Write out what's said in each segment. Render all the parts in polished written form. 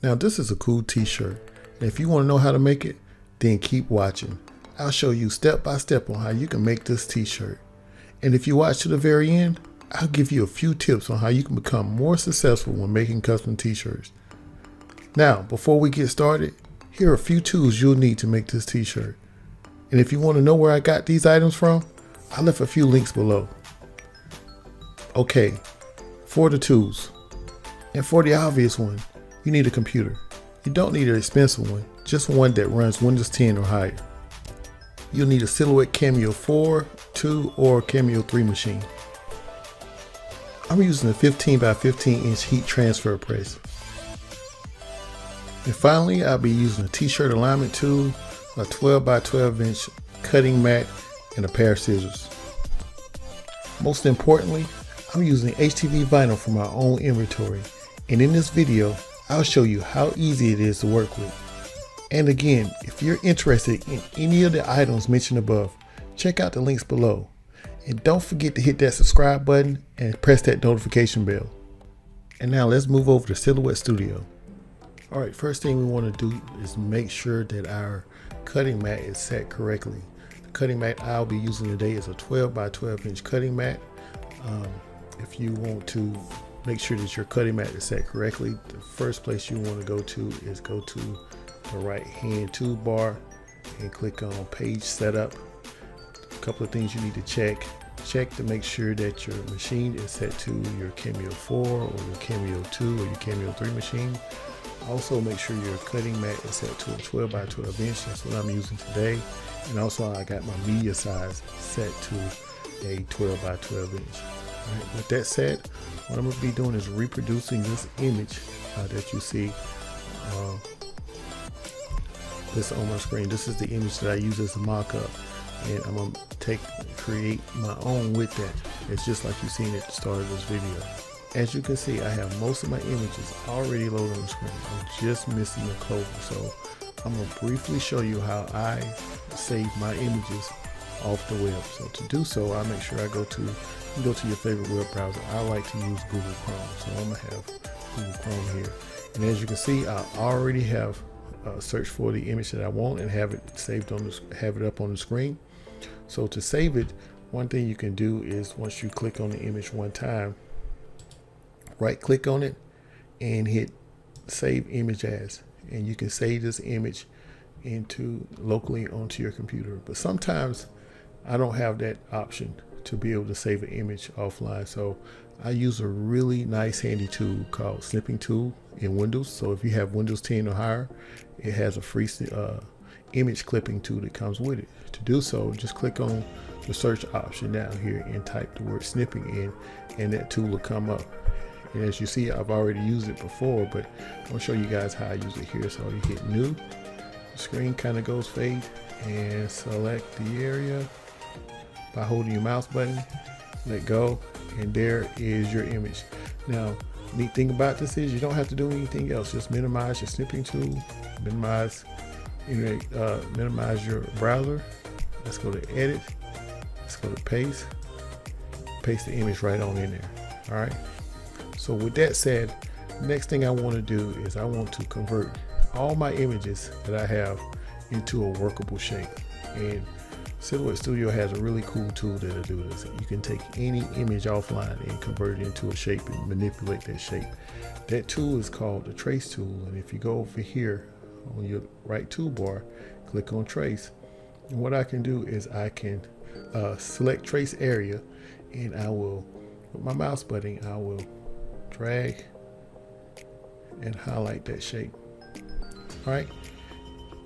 Now this is a cool t-shirt, and if you want to know how to make it, then keep watching. I'll show you step by step on how you can make this t-shirt. And if you watch to the very end, I'll give you a few tips on how you can become more successful when making custom t-shirts. Now, before we get started, here are a few tools you'll need to make this t-shirt. And if you want to know where I got these items from, I left a few links below. Okay, for the tools, and for the obvious one, you need a computer. You don't need an expensive one, just one that runs Windows 10 or higher. You'll need a Silhouette Cameo 4, 2, or Cameo 3 machine. I'm using a 15 by 15 inch heat transfer press. And finally, I'll be using a t-shirt alignment tool, a 12 by 12 inch cutting mat, and a pair of scissors. Most importantly, I'm using HTV vinyl from my own inventory. And in this video, I'll show you how easy it is to work with. And again, if you're interested in any of the items mentioned above, check out the links below. And don't forget to hit that subscribe button and press that notification bell. And now let's move over to Silhouette Studio. All right, first thing we want to do is make sure that our cutting mat is set correctly. The cutting mat I'll be using today is a 12 by 12 inch cutting mat. If you want to make sure that your cutting mat is set correctly, the first place you want to go to is go to the right hand toolbar and click on page setup. A couple of things you need to check to make sure that your machine is set to your Cameo 4 or your Cameo 2 or your Cameo 3 machine. Also make sure your cutting mat is set to a 12 by 12 inch. That's what I'm using today. And also I got my media size set to a 12 by 12 inch. All right, with that said, what I'm going to be doing is reproducing this image that you see this on my screen. This is the image that I use as a mock-up, and I'm going to create my own with that. It's just like you've seen at the start of this video. As you can see, I have most of my images already loaded on the screen. I'm just missing the clover. So I'm going to briefly show you how I save my images off the web. So to do so, I make sure I go to your favorite web browser. I like to use Google Chrome, so I'm gonna have Google Chrome here. And as you can see, I already have searched for the image that I want and have it saved on have it up on the screen. So to save it, one thing you can do is once you click on the image one time, right click on it and hit save image as, and you can save this image locally onto your computer. But sometimes I don't have that option to be able to save an image offline, so I use a really nice handy tool called Snipping Tool in Windows. So if you have Windows 10 or higher, it has a free image clipping tool that comes with it. To do so, just click on the search option down here and type the word snipping in, and that tool will come up. And as you see, I've already used it before, but I'll show you guys how I use it here. So you hit new, the screen kind of goes fade, and select the area by holding your mouse button, let go, and there is your image. Now, neat thing about this is you don't have to do anything else. Just minimize your snipping tool, minimize your browser. Let's go to edit. Let's go to paste the image right on in there. All right. So with that said, next thing I want to do is I want to convert all my images that I have into a workable shape. And Silhouette Studio has a really cool tool that'll do this. You can take any image offline and convert it into a shape and manipulate that shape. That tool is called the trace tool. And if you go over here on your right toolbar, click on trace. And what I can do is I can select trace area, and I will, with my mouse button, I will drag and highlight that shape. All right.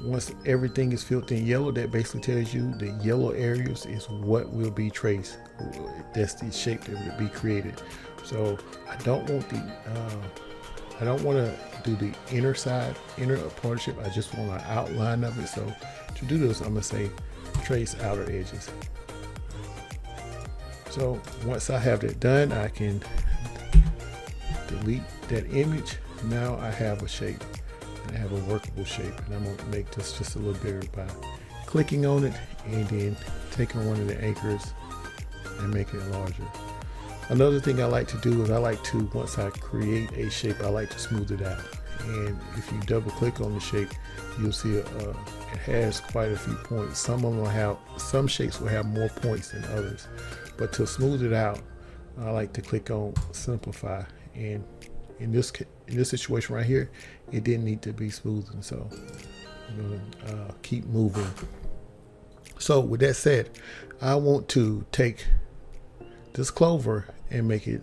Once everything is filled in yellow, that basically tells you the yellow areas is what will be traced. That's the shape that will be created. So I don't want to do the inner partnership. I just want an outline of it. So to do this, I'm gonna say trace outer edges. So once I have that done, I can delete that image. Now I have a shape. I have a workable shape, and I'm going to make this just a little bigger by clicking on it and then taking one of the anchors and making it larger. Another thing I like to do is I like to, once I create a shape, I like to smooth it out. and if you double click on the shape, you'll see it has quite a few points. Some shapes will have more points than others, but to smooth it out, I like to click on simplify, and in this situation right here, it didn't need to be smoothened, so I'm gonna keep moving. So with that said, I want to take this clover and make it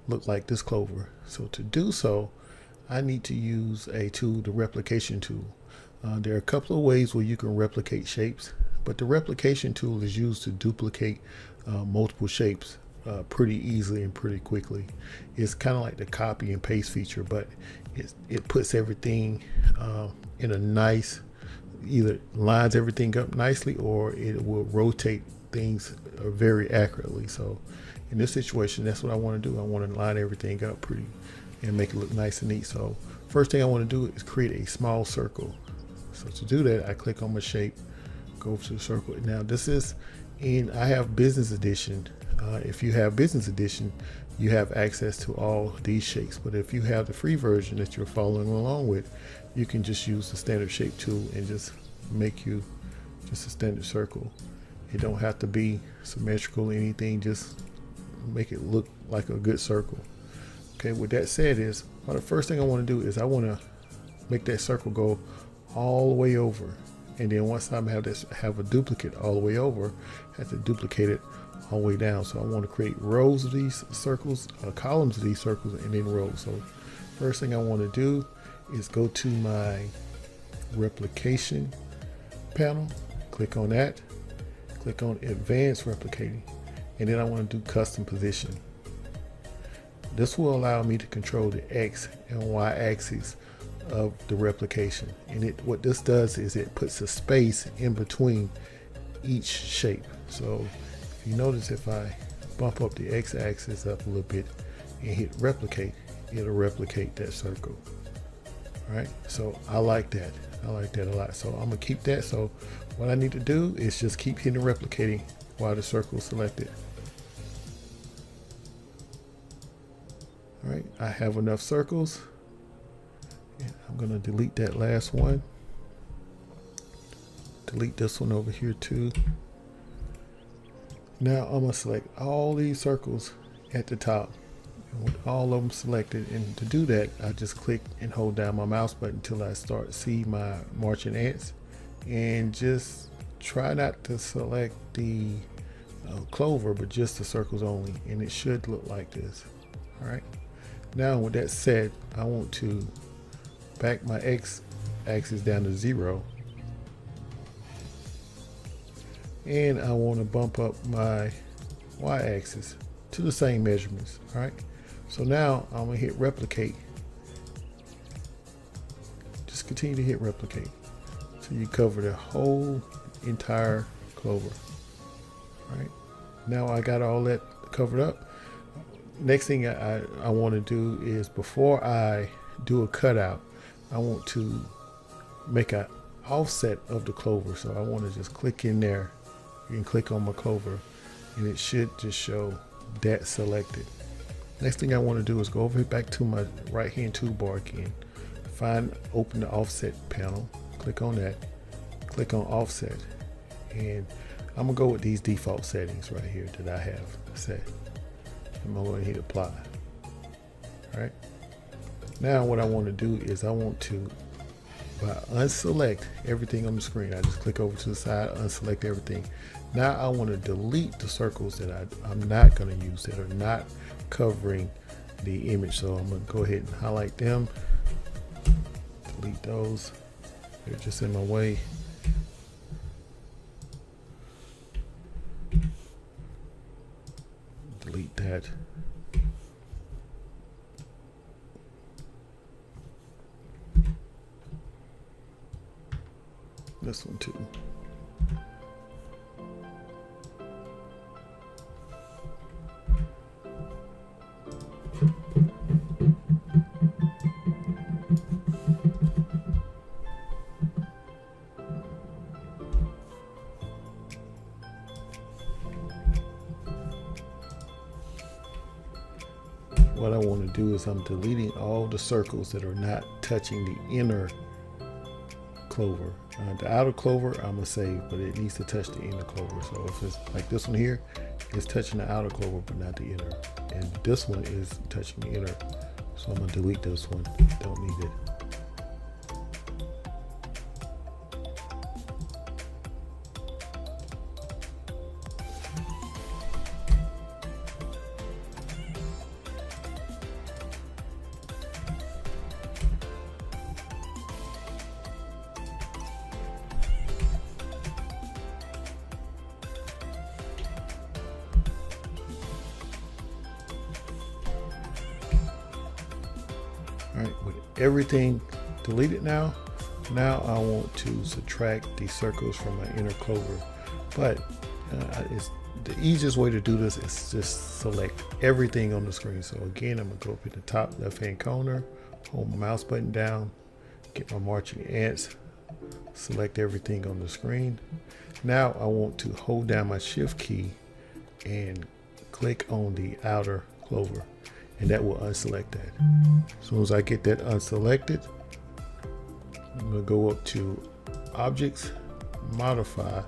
look like this clover. So to do so, I need to use a tool, the replication tool. There are a couple of ways where you can replicate shapes, but the replication tool is used to duplicate multiple shapes pretty easily and pretty quickly. It's kind of like the copy and paste feature, but it puts everything in a nice, either lines everything up nicely, or it will rotate things very accurately. So in this situation, that's what I want to do. I want to line everything up pretty and make it look nice and neat. So first thing I want to do is create a small circle. So to do that, I click on my shape, go to the circle. Now this is I have business edition. If you have business edition, you have access to all these shapes, but if you have the free version that you're following along with, you can just use the standard shape tool and just make you just a standard circle. It don't have to be symmetrical or anything, just make it look like a good circle. Okay, with that said, the first thing I want to do is I want to make that circle go all the way over, and then once I have a duplicate all the way over, I have to duplicate it all the way down. So I want to create rows of these circles, columns of these circles, and then rows. So first thing I want to do is go to my replication panel, click on that, click on advanced replicating, and then I want to do custom position. This will allow me to control the X and Y axis of the replication, and what this does is it puts a space in between each shape. So if you notice, if I bump up the X axis up a little bit and hit replicate, it'll replicate that circle. All right, so I like that a lot, so I'm gonna keep that. So what I need to do is just keep hitting replicating while the circle is selected. All right, I have enough circles. And I'm gonna delete that last one. Delete this one over here too. Now I'm gonna select all these circles at the top, and with all of them selected, and to do that, I just click and hold down my mouse button until I start to see my marching ants, and just try not to select the clover, but just the circles only, and it should look like this. All right. Now with that said, I want to back my X axis down to 0, and I want to bump up my Y axis to the same measurements. All right, so now I'm gonna hit replicate. Just continue to hit replicate so you cover the whole entire clover. All right, now I got all that covered up. Next thing I want to do is, before I do a cutout, I want to make an offset of the clover. So I want to just click in there and click on my clover, and it should just show that selected. Next thing I want to do is go over back to my right hand toolbar again, open the offset panel, click on that, click on offset, and I'm gonna go with these default settings right here that I have set. I'm going to hit apply. All right. Now what I want to do is I want to unselect everything on the screen. I just click over to the side, unselect everything. Now I want to delete the circles that I'm not going to use, that are not covering the image. So I'm going to go ahead and highlight them, delete those. They're just in my way. Delete that. This one too. What I want to do do is I'm deleting all the circles that are not touching the inner clover. The outer clover I'm gonna save, but it needs to touch the inner clover. So if it's like this one here, it's touching the outer clover but not the inner, and this one is touching the inner, so I'm gonna delete this one. Don't need it. All right, with everything deleted now I want to subtract the circles from my inner clover. But it's the easiest way to do this is just select everything on the screen. So again, I'm gonna go up in the top left-hand corner, hold my mouse button down, get my marching ants, select everything on the screen. Now I want to hold down my shift key and click on the outer clover, and that will unselect that. As soon as I get that unselected, I'm going to go up to Objects, Modify,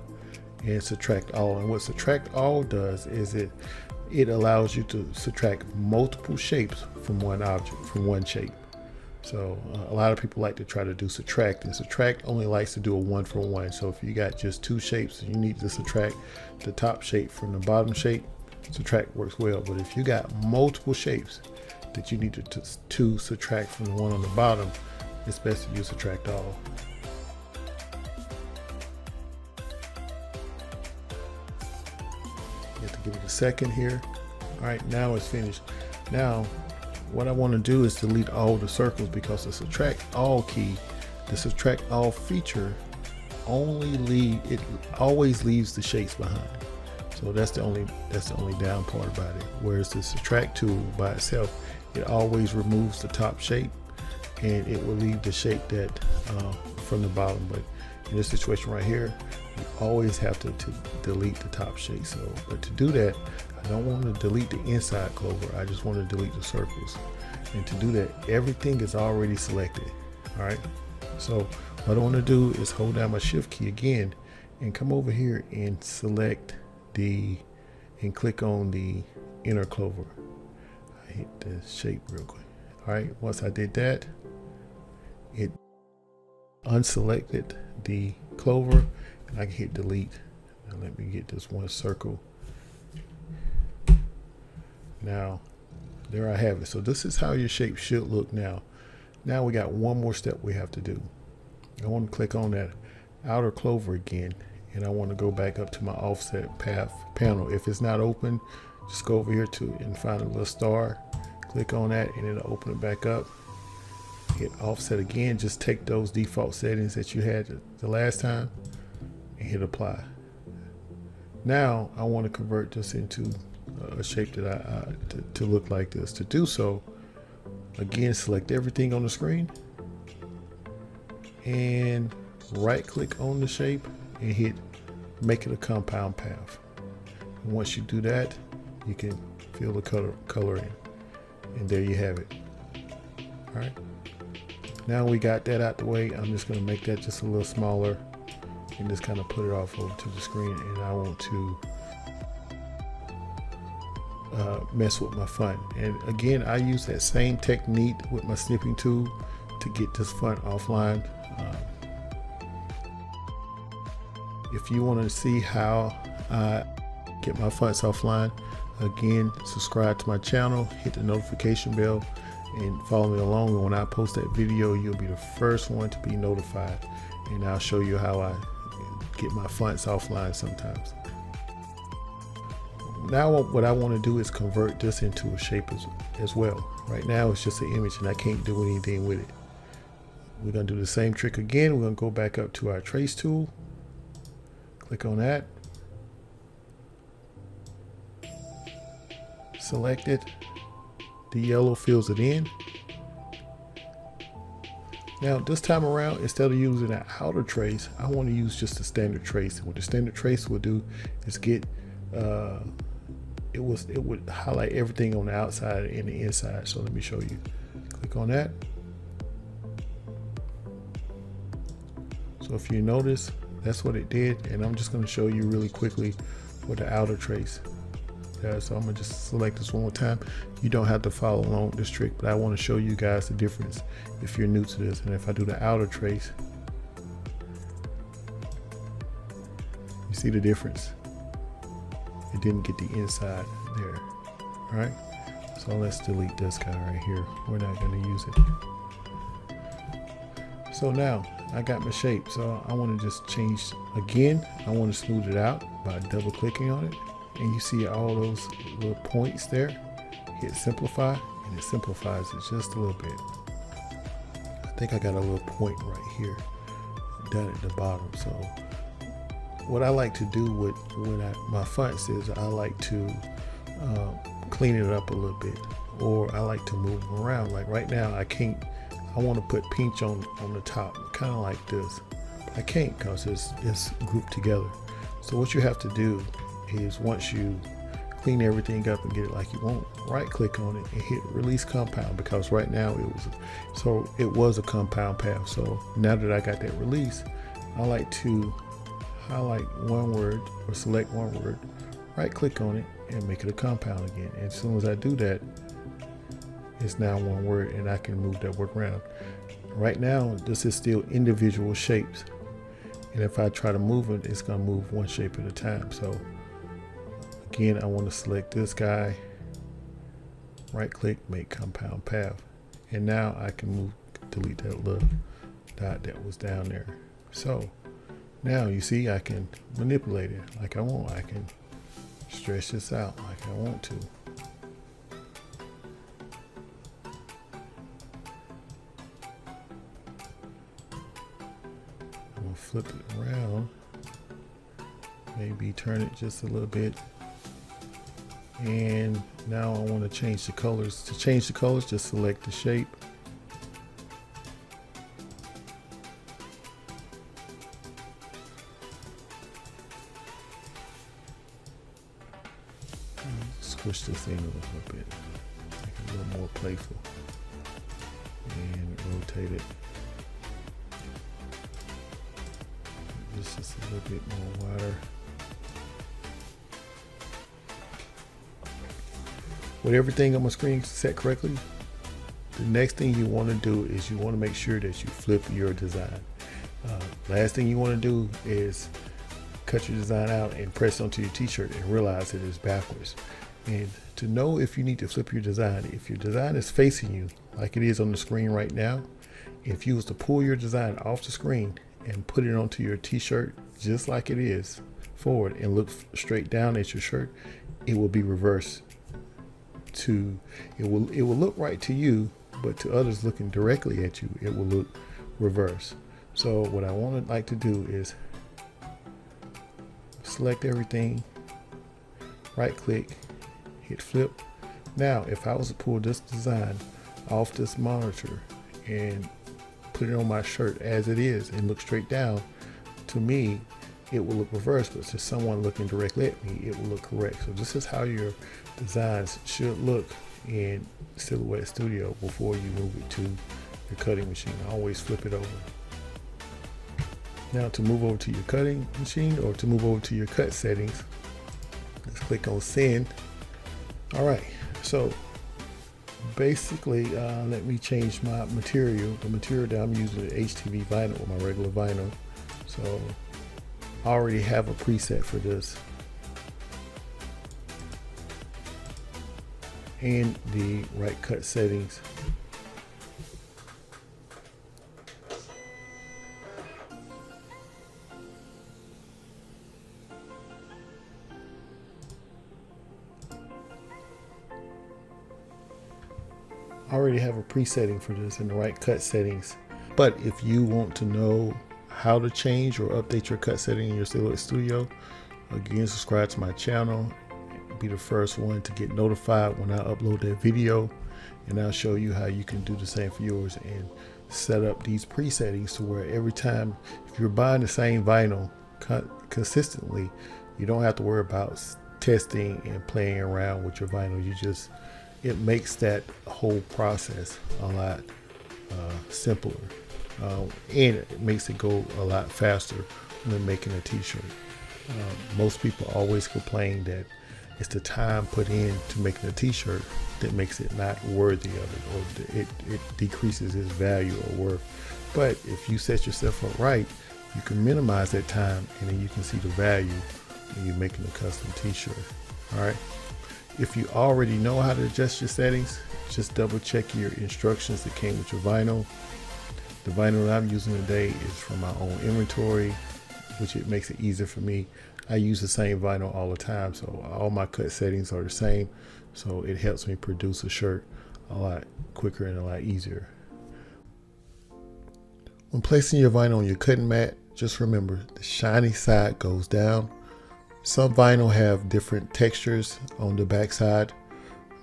and Subtract All. And what Subtract All does is it allows you to subtract multiple shapes from one object, from one shape. So a lot of people like to try to do subtract, and subtract only likes to do a 1 for 1. So if you got just 2 shapes and you need to subtract the top shape from the bottom shape, subtract works well. But if you got multiple shapes that you need to subtract from the one on the bottom, it's best to use subtract all. You have to give it a second here. All right, now it's finished. Now what I want to do is delete all the circles, because the subtract all key, the subtract all feature always leaves the shapes behind. So that's the only down part about it. Whereas the subtract tool by itself, it always removes the top shape and it will leave the shape that from the bottom. But in this situation right here, you always have to delete the top shape. So, but to do that, I don't want to delete the inside clover. I just want to delete the circles. And to do that, everything is already selected. All right. So what I want to do is hold down my shift key again and come over here and select and click on the inner clover. I hit the shape real quick. All right, once I did that, it unselected the clover, and I can hit delete. Now let me get this one circle. Now there I have it. So this is how your shape should look now. Now we got one more step we have to do. I want to click on that outer clover again, and I want to go back up to my offset path panel. If it's not open, just go over here and find a little star, click on that, and it'll open it back up. Hit offset again, just take those default settings that you had the last time and hit apply. Now I want to convert this into a shape that to look like this. To do so, again, select everything on the screen and right click on the shape and hit make it a compound path. And once you do that, you can fill the color in, and there you have it. All right, now we got that out the way. I'm just going to make that just a little smaller and just kind of put it off over to the screen, and I want to mess with my font. And again, I use that same technique with my snipping tool to get this font offline. If you want to see how I get my fonts offline, again, subscribe to my channel, hit the notification bell, and follow me along. And when I post that video, you'll be the first one to be notified, and I'll show you how I get my fonts offline sometimes. Now what I want to do is convert this into a shape as well. Right now it's just an image and I can't do anything with it. We're going to do the same trick again. We're going to go back up to our trace tool, click on that, select it, the yellow fills it in. Now this time around, instead of using an outer trace, I want to use just a standard trace. And what the standard trace will do is it would highlight everything on the outside and the inside. So let me show you. Click on that. So if you notice, that's what it did, and I'm just going to show you really quickly with the outer trace. Yeah, so I'm going to just select this one more time. You don't have to follow along with this trick, but I want to show you guys the difference if you're new to this. And if I do the outer trace, you see the difference. It didn't get the inside there. All right, so let's delete this guy right here. We're not going to use it. So now I got my shape, so I want to just change again. I want to smooth it out by double clicking on it, and you see all those little points there. Hit simplify, and it simplifies it just a little bit. I think I got a little point right here down at the bottom. So what I like to do with my fonts is I like to clean it up a little bit, or I like to move them around. Like right now I want to put pinch on the top, kind of like this. But I can't because it's grouped together. So what you have to do is, once you clean everything up and get it like you want, right click on it and hit release compound, because right now it was a compound path. So now that I got that release, I like to highlight one word or select one word, right click on it and make it a compound again. And as soon as I do that, it's now one word, and I can move that word around. Right now this is still individual shapes, and if I try to move it, it's going to move one shape at a time. So again, I want to select this guy, right click, make compound path, and now I can delete that little dot that was down there. So now you see I can manipulate it like I want. I can stretch this out like I want to. Flip it around, maybe turn it just a little bit, and now I want to change the colors. To change the colors, just select the shape, squish this in a little bit, make it a little more playful, and rotate it. This is a little bit more wider. With everything on my screen set correctly, the next thing you want to do is you want to make sure that you flip your design. Last thing you want to do is cut your design out and press onto your t-shirt and realize it is backwards. And to know if you need to flip your design, if your design is facing you like it is on the screen right now, if you was to pull your design off the screen and put it onto your t-shirt just like it is forward and look straight down at your shirt, it will be reversed. It will look right to you, but to others looking directly at you, it will look reverse. So what I want to like to do is select everything, right click, hit flip. Now if I was to pull this design off this monitor and put it on my shirt as it is and look straight down, to me it will look reversed, but to someone looking directly at me, it will look correct. So this is how your designs should look in Silhouette Studio before you move it to your cutting machine. Always flip it over. Now to move over to your cutting machine, or to move over to your cut settings, let's click on send. All right, so basically let me change my material. The material that I'm using is HTV vinyl, or my regular vinyl. So I already have a preset for this, and the right cut settings. I already have a presetting for this in the right cut settings. But if you want to know how to change or update your cut setting in your Silhouette Studio, again, subscribe to my channel. Be the first one to get notified when I upload that video, and I'll show you how you can do the same for yours and set up these presettings to where every time, if you're buying the same vinyl consistently, you don't have to worry about testing and playing around with your vinyl. It makes that whole process a lot simpler, and it makes it go a lot faster when making a t-shirt. Most people always complain that it's the time put in to making a t-shirt that makes it not worthy of it, or it decreases its value or worth. But if you set yourself up right, you can minimize that time, and then you can see the value when you're making a custom t-shirt. All right. If you already know how to adjust your settings, just double check your instructions that came with your vinyl. The vinyl that I'm using today is from my own inventory, which it makes it easier for me. I use the same vinyl all the time, so all my cut settings are the same. So it helps me produce a shirt a lot quicker and a lot easier. When placing your vinyl on your cutting mat, just remember the shiny side goes down. Some vinyl have different textures on the back side.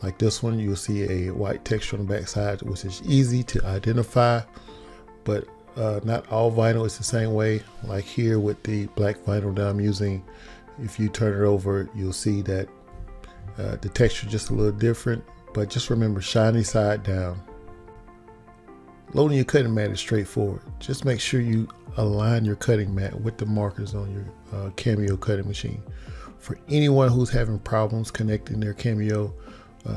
Like this one, you'll see a white texture on the back side, which is easy to identify, but not all vinyl is the same way. Like here with the black vinyl that I'm using, if you turn it over, you'll see that the texture is just a little different, but just remember shiny side down. Loading your cutting mat is straightforward. Just make sure you align your cutting mat with the markers on your Cameo cutting machine. For anyone who's having problems connecting their Cameo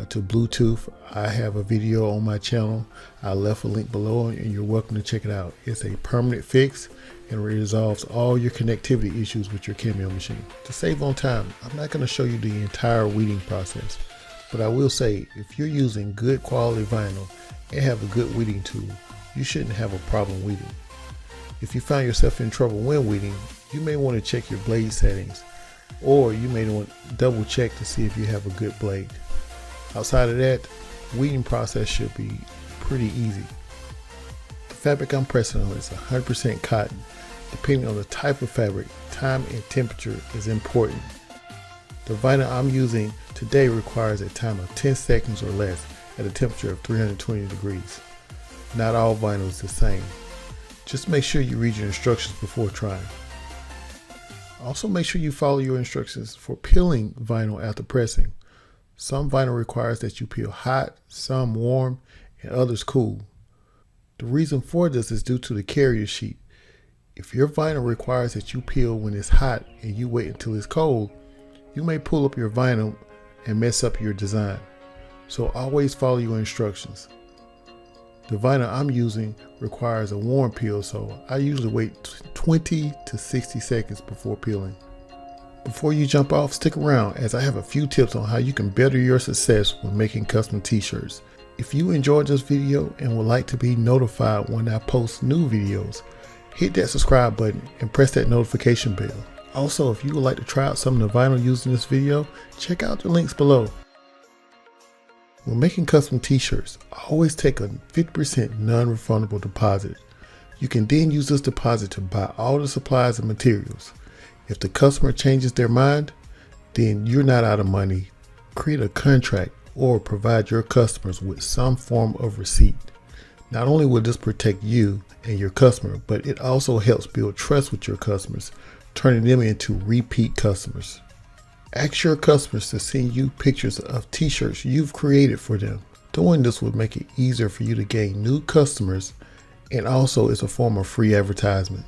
to Bluetooth, I have a video on my channel. I left a link below and you're welcome to check it out. It's a permanent fix and resolves all your connectivity issues with your Cameo machine. To save on time, I'm not going to show you the entire weeding process, but I will say if you're using good quality vinyl and have a good weeding tool, you shouldn't have a problem weeding. If you find yourself in trouble when weeding, you may want to check your blade settings, or you may want to double check to see if you have a good blade. Outside of that, weeding process should be pretty easy. The fabric I'm pressing on is 100% cotton. Depending on the type of fabric, time and temperature is important. The vinyl I'm using today requires a time of 10 seconds or less at a temperature of 320 degrees. Not all vinyl is the same. Just make sure you read your instructions before trying. Also make sure you follow your instructions for peeling vinyl after pressing. Some vinyl requires that you peel hot, some warm, and others cool. The reason for this is due to the carrier sheet. If your vinyl requires that you peel when it's hot and you wait until it's cold, you may pull up your vinyl and mess up your design. So always follow your instructions. The vinyl I'm using requires a warm peel, so I usually wait 20 to 60 seconds before peeling. Before you jump off, stick around as I have a few tips on how you can better your success when making custom t-shirts. If you enjoyed this video and would like to be notified when I post new videos, hit that subscribe button and press that notification bell. Also, if you would like to try out some of the vinyl used in this video, check out the links below. When making custom t-shirts, always take a 50% non-refundable deposit. You can then use this deposit to buy all the supplies and materials. If the customer changes their mind, then you're not out of money. Create a contract or provide your customers with some form of receipt. Not only will this protect you and your customer, but it also helps build trust with your customers, turning them into repeat customers. Ask your customers to send you pictures of t-shirts you've created for them. Doing this will make it easier for you to gain new customers, and also it's a form of free advertisement.